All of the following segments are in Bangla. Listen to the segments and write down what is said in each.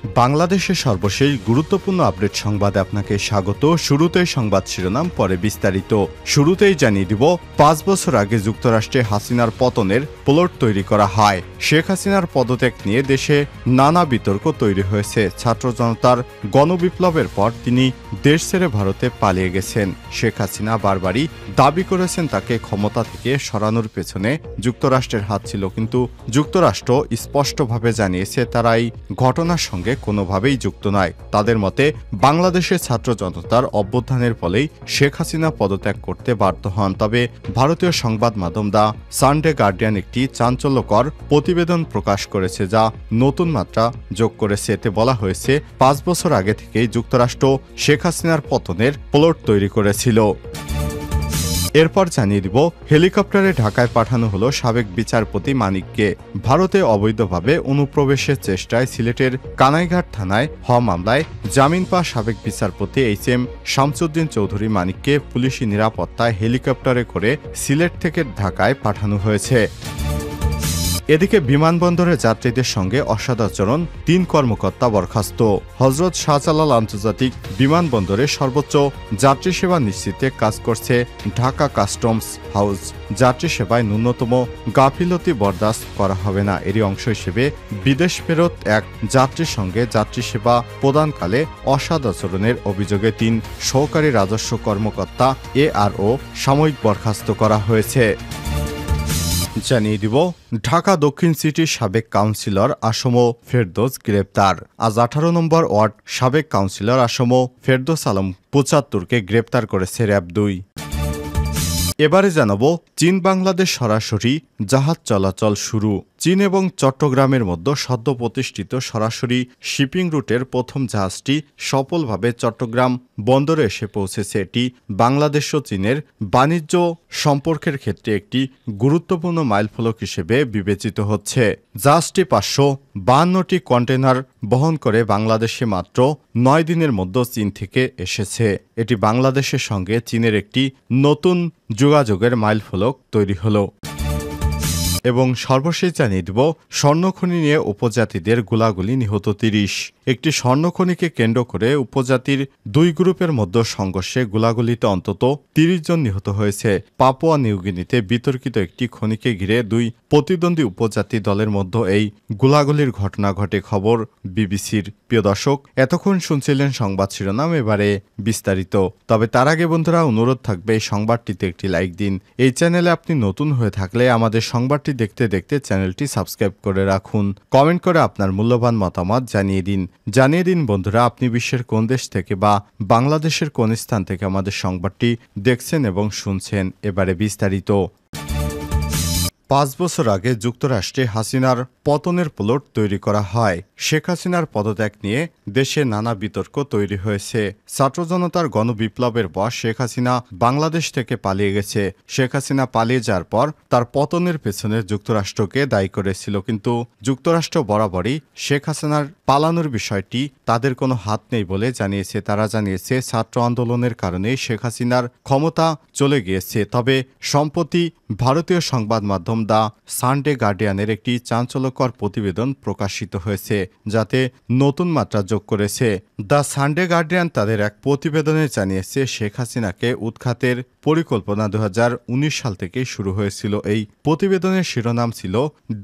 বাংলাদেশের সর্বশেষ গুরুত্বপূর্ণ আপডেট সংবাদে আপনাকে স্বাগত। শুরুতেই সংবাদ শিরোনাম, পরে বিস্তারিত। শুরুতেই জানিয়ে দিব, ৫ বছর আগে যুক্তরাষ্ট্রে হাসিনার পতনের প্লট তৈরি করা হয়। শেখ হাসিনার পদত্যাগ নিয়ে দেশে নানা বিতর্ক তৈরি হয়েছে। ছাত্র জনতার গণবিপ্লবের পর তিনি দেশ ছেড়ে ভারতে পালিয়ে গেছেন। শেখ হাসিনা বারবারই দাবি করেছেন তাকে ক্ষমতা থেকে সরানোর পেছনে যুক্তরাষ্ট্রের হাত ছিল, কিন্তু যুক্তরাষ্ট্র স্পষ্টভাবে জানিয়েছে তারা এই ঘটনার সঙ্গে কোনোভাবেই যুক্ত নয়। তাদের মতে বাংলাদেশের ছাত্র জনতার অভ্যুত্থানের ফলেই শেখ হাসিনা পদত্যাগ করতে বাধ্য হন। তবে ভারতীয় সংবাদ মাধ্যম দ্য সানডে গার্ডিয়ান একটি চাঞ্চল্যকর প্রতিবেদন প্রকাশ করেছে, যা নতুন মাত্রা যোগ করেছে। এতে বলা হয়েছে ৫ বছর আগে থেকেই যুক্তরাষ্ট্র শেখ হাসিনার পতনের প্লট তৈরি করেছিল। এরপর জানিয়ে দিব, হেলিকপ্টারে ঢাকায় পাঠানো হলো সাবেক বিচারপতি মানিককে। ভারতে অবৈধভাবে অনুপ্রবেশের চেষ্টায় সিলেটের কানাইঘাট থানায় হওয়া মামলায় জামিন পাওয়া সাবেক বিচারপতি HM শামসুদ্দিন চৌধুরী মানিককে পুলিশি নিরাপত্তায় হেলিকপ্টারে করে সিলেট থেকে ঢাকায় পাঠানো হয়েছে। এদিকে বিমানবন্দরে যাত্রীদের সঙ্গে অসদাচরণ, ৩ কর্মকর্তা বরখাস্ত। হযরত শাহজালাল আন্তর্জাতিক বিমানবন্দরে সর্বোচ্চ যাত্রী সেবা নিশ্চিতে কাজ করছে ঢাকা কাস্টমস হাউস। যাত্রী সেবায় ন্যূনতম গাফিলতি বরদাস্ত করা হবে না। এরই অংশ হিসেবে বিদেশ ফেরত এক যাত্রীর সঙ্গে যাত্রী সেবা প্রদানকালে অসদাচরণের অভিযোগে ৩ সহকারী রাজস্ব কর্মকর্তা ARO সাময়িক বরখাস্ত করা হয়েছে। জানিয়ে দিব, ঢাকা দক্ষিণ সিটির সাবেক কাউন্সিলর আসম ফেরদৌস গ্রেপ্তার। আজ ১৮ নম্বর ওয়ার্ড সাবেক কাউন্সিলর আসম ফেরদৌস আলম ৭৫কে গ্রেপ্তার করেছে র‍্যাব-২। এবারে জানাবো, চীন বাংলাদেশ সরাসরি জাহাজ চলাচল শুরু। চীন এবং চট্টগ্রামের মধ্যে সদ্য প্রতিষ্ঠিত সরাসরি শিপিং রুটের প্রথম জাহাজটি সফলভাবে চট্টগ্রাম বন্দরে এসে পৌঁছেছে। এটি বাংলাদেশ ও চীনের বাণিজ্য সম্পর্কের ক্ষেত্রে একটি গুরুত্বপূর্ণ মাইলফলক হিসেবে বিবেচিত হচ্ছে। জাহাজটি ৫৫২টি কন্টেনার বহন করে বাংলাদেশে মাত্র ৯ দিনের মধ্যে চীন থেকে এসেছে। এটি বাংলাদেশের সঙ্গে চীনের একটি নতুন যোগাযোগের মাইলফলক তৈরি হলো। এবং সর্বশেষ জানিয়ে দেব, স্বর্ণখনি নিয়ে উপজাতিদের গোলাগুলি, নিহত ৩০। একটি স্বর্ণখনিকে কেন্দ্র করে উপজাতির ২ গ্রুপের মধ্যে সংঘর্ষে গোলাগুলিতে অন্তত ৩০ জন নিহত হয়েছে। পাপুয়া নিউগিনিতে বিতর্কিত একটি খনিকে ঘিরে ২ প্রতিদ্বন্দ্বী উপজাতি দলের মধ্যে এই গোলাগুলির ঘটনা ঘটে। খবর বিবিসির। প্রিয় দর্শক, এতক্ষণ শুনছিলেন সংবাদ শিরোনাম, এবারে বিস্তারিত। তবে তার আগে বন্ধুরা, অনুরোধ থাকবে এই সংবাদটিতে একটি লাইক দিন। এই চ্যানেলে আপনি নতুন হয়ে থাকলে আমাদের সংবাদটি দেখতে দেখতে চ্যানেলটি সাবস্ক্রাইব করে রাখুন। কমেন্ট করে আপনার মূল্যবান মতামত জানিয়ে দিন বন্ধুরা, আপনি বিশ্বের কোন দেশ থেকে বা বাংলাদেশের কোন স্থান থেকে আমাদের সংবাদটি দেখছেন এবং শুনছেন। এবারে বিস্তারিত। ৫ বছর আগে যুক্তরাষ্ট্রে হাসিনার পতনের প্লট তৈরি করা হয়। শেখ হাসিনার পদত্যাগ নিয়ে দেশে নানা বিতর্ক তৈরি হয়েছে। ছাত্র জনতার গণবিপ্লবের পর শেখ হাসিনা বাংলাদেশ থেকে পালিয়ে গেছে। শেখ হাসিনা পালিয়ে যাওয়ার পর তার পতনের পেছনে যুক্তরাষ্ট্রকে দায়ী করেছিল, কিন্তু যুক্তরাষ্ট্র বরাবরই শেখ হাসিনার পালানোর বিষয়টি তাদের কোনো হাত নেই বলে জানিয়েছে। তারা জানিয়েছে ছাত্র আন্দোলনের কারণে শেখ হাসিনার ক্ষমতা চলে গিয়েছে। তবে সম্প্রতি ভারতীয় সংবাদ মাধ্যম দ্য সানডে গার্ডিয়ানের একটি চাঞ্চল্যকর প্রতিবেদন প্রকাশিত হয়েছে, যাতে নতুন মাত্রা যোগ করেছে। দ্য সানডে গার্ডিয়ান তাদের এক প্রতিবেদনে জানিয়েছে, শেখ হাসিনাকে উৎখাতের পরিকল্পনা ২০১৯ সাল থেকে শুরু হয়েছিল। এই প্রতিবেদনের শিরোনাম ছিল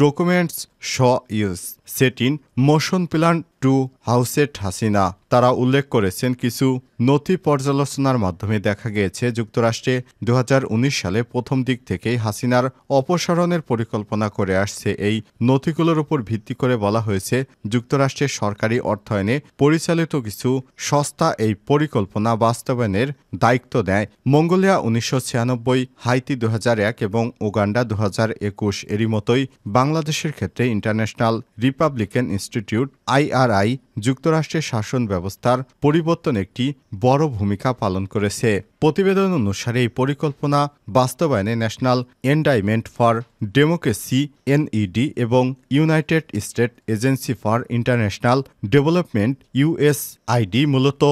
documents show US set in motion plan to oust Hasina. তারা উল্লেখ করেছেন, কিছু নথি পর্যালোচনার মাধ্যমে দেখা গিয়েছে যুক্তরাষ্ট্রে ২০১৯ সালে প্রথম দিক থেকেই হাসিনার অপসারণের পরিকল্পনা করে আসছে। এই নথিগুলোর উপর ভিত্তি করে বলা হয়েছে, যুক্তরাষ্ট্রের সরকারি অর্থায়নে পরিচালিত কিছু সংস্থা এই পরিকল্পনা বাস্তবায়নের দায়িত্ব নেয়। মঙ্গোলিয়া ১৯৯৬, হাইতি ২০০১ এবং উগান্ডা ২০২১। এরই মতোই বাংলাদেশের ক্ষেত্রে ইন্টারন্যাশনাল রিপাবলিকান ইনস্টিটিউট IRI যুক্তরাষ্ট্রের শাসন ব্যবস্থার পরিবর্তন একটি বড় ভূমিকা পালন করেছে। প্রতিবেদন অনুসারে এই পরিকল্পনা বাস্তবায়নে ন্যাশনাল এন্ডাইমেন্ট ফর ডেমোক্রেসি NED এবং United state agency for international development USAID মূলত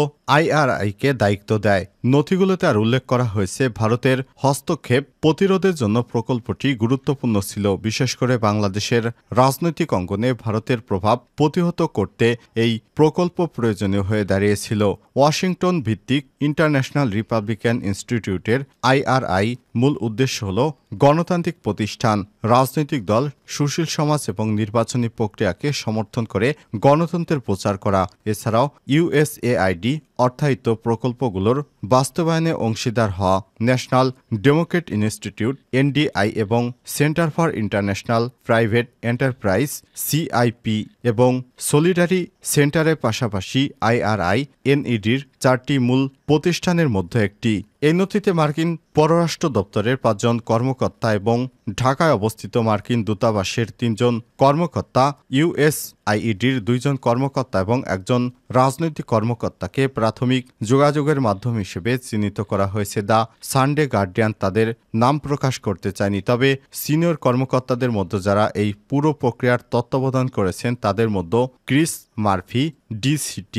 IRI-কে দায়িত্ব দেয়। নথিগুলোতে আর উল্লেখ করা হয়েছে, ভারতের হস্তক্ষেপ প্রতিরোধের জন্য প্রকল্পটি গুরুত্বপূর্ণ ছিল। বিশেষ করে বাংলাদেশের রাজনৈতিক অঙ্গনে ভারতের প্রভাব প্রতিহত করতে এই প্রকল্প প্রয়োজনীয় হয়ে দাঁড়িয়েছিল। ওয়াশিংটন ভিত্তিক ইন্টারন্যাশনাল রিপাবলিকান ইনস্টিটিউটের IRI মূল উদ্দেশ্য হল গণতান্ত্রিক প্রতিষ্ঠান, রাজনৈতিক দল, সুশীল সমাজ এবং নির্বাচনী প্রক্রিয়াকে সমর্থন করে গণতন্ত্রের প্রচার করা। এছাড়াও USAID অর্থায়িত প্রকল্পগুলোর বাস্তবায়নে অংশীদার হওয়া ন্যাশনাল ডেমোক্রেট ইনস্টিটিউট NDI এবং centre for international private enterprise CIP এবং সলিডারি সেন্টারের পাশাপাশি IRI NEDর 4টি মূল প্রতিষ্ঠানের মধ্যে একটি। এই নথিতে মার্কিন পররাষ্ট্র দপ্তরের 5 জন কর্মকর্তা এবং ঢাকায় অবস্থিত মার্কিন দূতাবাসের 3 জন কর্মকর্তা, USAIDর 2 জন কর্মকর্তা এবং একজন রাজনৈতিক কর্মকর্তাকে প্রাথমিক যোগাযোগের মাধ্যম হিসেবে চিহ্নিত করা হয়েছে। দ্য সানডে গার্ডিয়ান তাদের নাম প্রকাশ করতে চায়নি, তবে সিনিয়র কর্মকর্তাদের মধ্যে যারা এই পুরো প্রক্রিয়ার তত্ত্বাবধান করেছেন তাদের মধ্যে ক্রিস মার্ফি, DCT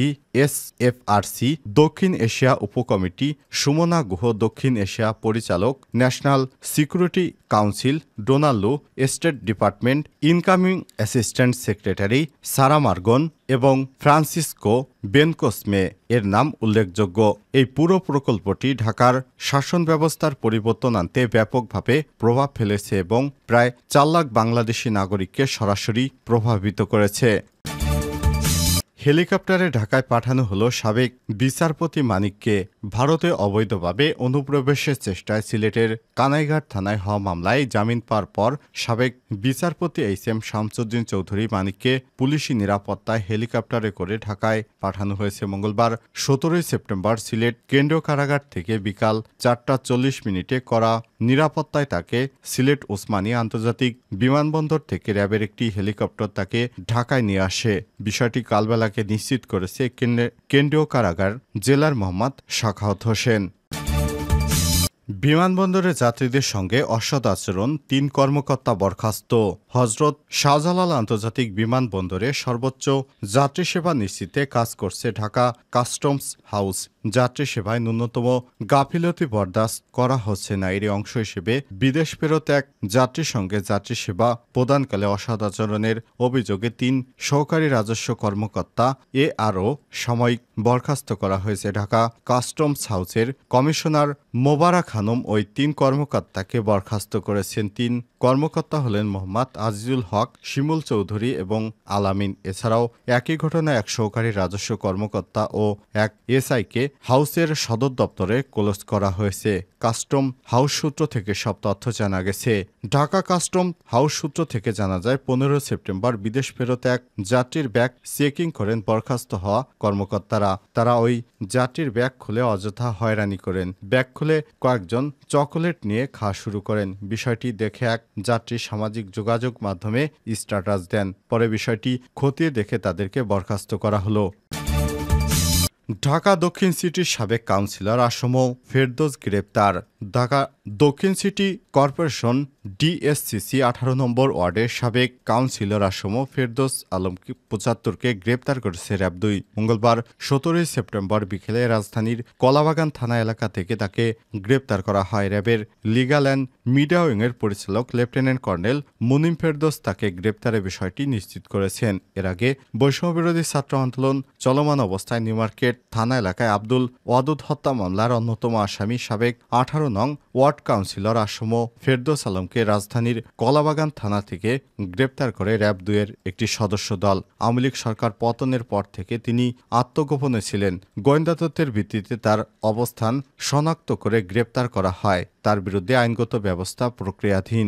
SFRC দক্ষিণ এশিয়া উপকমিটি, সুমনা গুহ দক্ষিণ এশিয়া পরিচালক, National Security Council, Donald Lu State Department incoming assistant secretary Sara Margon এবং ফ্রান্সিসকো বেনকোসমে এর নাম উল্লেখযোগ্য। এই পুরো প্রকল্পটি ঢাকার শাসন ব্যবস্থার পরিবর্তন আনতে ব্যাপকভাবে প্রভাব ফেলেছে এবং প্রায় 4 লাখ বাংলাদেশি নাগরিককে সরাসরি প্রভাবিত করেছে। হেলিকপ্টারে ঢাকায় পাঠানো হলো সাবেক বিচারপতি মানিককে। ভারতে অবৈধভাবে অনুপ্রবেশের চেষ্টায় সিলেটের কানাইঘাট থানায় হওয়া মামলায় জামিন পাওয়ার পর সাবেক বিচারপতি HM শামসুদ্দিন চৌধুরী মানিককে পুলিশি নিরাপত্তায় হেলিকপ্টারে করে ঢাকায় পাঠানো হয়েছে। মঙ্গলবার 17 সেপ্টেম্বর সিলেট কেন্দ্রীয় কারাগার থেকে বিকাল 4:40 করা নিরাপত্তায় তাকে সিলেট ওসমানী আন্তর্জাতিক বিমানবন্দর থেকে র্যাবের একটি হেলিকপ্টার তাকে ঢাকায় নিয়ে আসে। বিষয়টি কালবেলাকে নিশ্চিত করেছে কেন্দ্রীয় কারাগার জেলার মোহাম্মদ সাখাওয়াত হোসেন। বিমানবন্দরে যাত্রীদের সঙ্গে অসৎ আচরণ, 3 কর্মকর্তা বরখাস্ত। হজরত শাহজালাল আন্তর্জাতিক বিমানবন্দরে সর্বোচ্চ যাত্রী সেবা নিশ্চিতে কাজ করছে ঢাকা কাস্টমস হাউস। যাত্রী সেবায় ন্যূনতম গাফিলতি বরদাস্ত করা হচ্ছে না। এর অংশ হিসেবে বিদেশ ফেরত এক যাত্রীর সঙ্গে যাত্রী সেবা প্রদানকালে অসৎ আচরণের অভিযোগে 3 সহকারী রাজস্ব কর্মকর্তা ARO সাময়িক বরখাস্ত করা হয়েছে। ঢাকা কাস্টমস হাউসের কমিশনার মোবারক খানম ওই 3 কর্মকর্তাকে বরখাস্ত করেছেন। 3 কর্মকর্তা হলেন মোহাম্মদ আজিজুল হক, শিমুল চৌধুরী এবং আলামিন। এছাড়াও একই ঘটনায় এক সহকারী রাজস্ব কর্মকর্তা ও এক SIকে হাউসের সদর দপ্তরে ক্লোজ করা হয়েছে। কাস্টম হাউস সূত্র থেকে সব তথ্য জানা গেছে। ঢাকা কাস্টম হাউস সূত্র থেকে জানা যায় 15 সেপ্টেম্বর বিদেশ ফেরত এক যাত্রীর ব্যাগ চেকিং করেন বরখাস্ত হওয়া কর্মকর্তারা। তারা ওই যাত্রীর ব্যাগ খুলে অযথা হয়রানি করেন। ব্যাগ খুলে কয়েকজন চকোলেট নিয়ে খাওয়া শুরু করেন। বিষয়টি দেখে এক যাত্রী সামাজিক যোগাযোগ মাধ্যমে স্ট্যাটাস দেন। পরে বিষয়টি খতিয়ে দেখে তাদেরকে বরখাস্ত করা হলো। ঢাকা দক্ষিণ সিটির সাবেক কাউন্সিলর আসম ফেরদৌস গ্রেপ্তার। ঢাকা দক্ষিণ সিটি কর্পোরেশন DSCC 18 নম্বর ওয়ার্ডের সাবেক কাউন্সিলর আসম ফেরদৌস আলম 75কে গ্রেপ্তার করেছে র্যাব 2। মঙ্গলবার 17 সেপ্টেম্বর বিকেলে রাজধানীর কলাবাগান থানা এলাকা থেকে তাকে গ্রেপ্তার করা হয়। র্যাবের লিগ্যাল অ্যান্ড মিডিয়া উইংয়ের পরিচালক লেফটেন্যান্ট কর্নেল মুনিম ফেরদৌস তাকে গ্রেপ্তারের বিষয়টি নিশ্চিত করেছেন। এর আগে বৈষম্যবিরোধী ছাত্র আন্দোলন চলমান অবস্থায় নিউমার্কেট থানা এলাকায় আব্দুল ওয়াদুদ হত্যা মামলার অন্যতম আসামি সাবেক 18 নং ওয়ার্ড কাউন্সিলর আসম ফেরদৌস আলমকে রাজধানীর কলাবাগান থানা থেকে গ্রেপ্তার করে র্যাব 2 এর একটি সদস্য দল। আওয়ামী লীগ সরকার পতনের পর থেকে তিনি আত্মগোপনে ছিলেন। গোয়েন্দা তথ্যের ভিত্তিতে তার অবস্থান শনাক্ত করে গ্রেপ্তার করা হয়। তার বিরুদ্ধে আইনগত ব্যবস্থা প্রক্রিয়াধীন।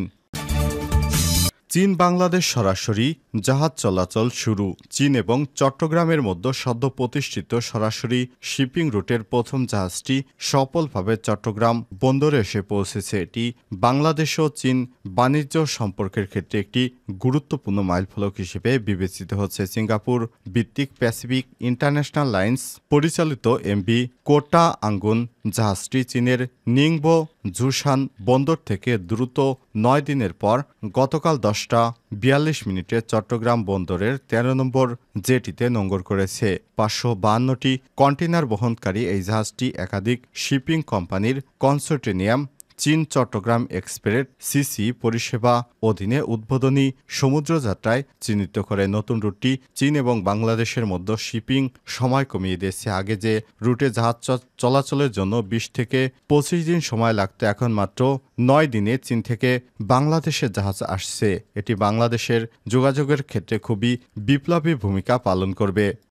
চীন বাংলাদেশ সরাসরি জাহাজ চলাচল শুরু। চীন এবং চট্টগ্রামের মধ্যে সদ্য প্রতিষ্ঠিত সরাসরি শিপিং রুটের প্রথম জাহাজটি সফলভাবে চট্টগ্রাম বন্দরে এসে পৌঁছেছে। এটি বাংলাদেশ ও চীন বাণিজ্য সম্পর্কের ক্ষেত্রে একটি গুরুত্বপূর্ণ মাইলফলক হিসেবে বিবেচিত হচ্ছে। সিঙ্গাপুর ভিত্তিক প্যাসিফিক ইন্টারন্যাশনাল লাইন্স পরিচালিত MV কোটা আঙ্গুন জাহাজটি চীনের নিংবো জুসান বন্দর থেকে দ্রুত 9 দিনের পর গতকাল 10:42 চট্টগ্রাম বন্দরের 13 নম্বর জেটিতে নোঙর করেছে। 552টি কন্টেইনার বহনকারী এই জাহাজটি একাধিক শিপিং কোম্পানির কনসোর্টিয়াম চীন চট্টগ্রাম এক্সপ্রেস সিসি পরিষেবা অধীনে উদ্বোধনী সমুদ্রযাত্রায় চিহ্নিত করে নতুন রুটটি চীন এবং বাংলাদেশের মধ্যে শিপিং সময় কমিয়ে দিয়েছে। আগে যে রুটে জাহাজ চলাচলের জন্য 20 থেকে 25 দিন সময় লাগত, এখন মাত্র 9 দিনে চীন থেকে বাংলাদেশে জাহাজ আসছে। এটি বাংলাদেশের যোগাযোগের ক্ষেত্রে খুবই বিপ্লবী ভূমিকা পালন করবে।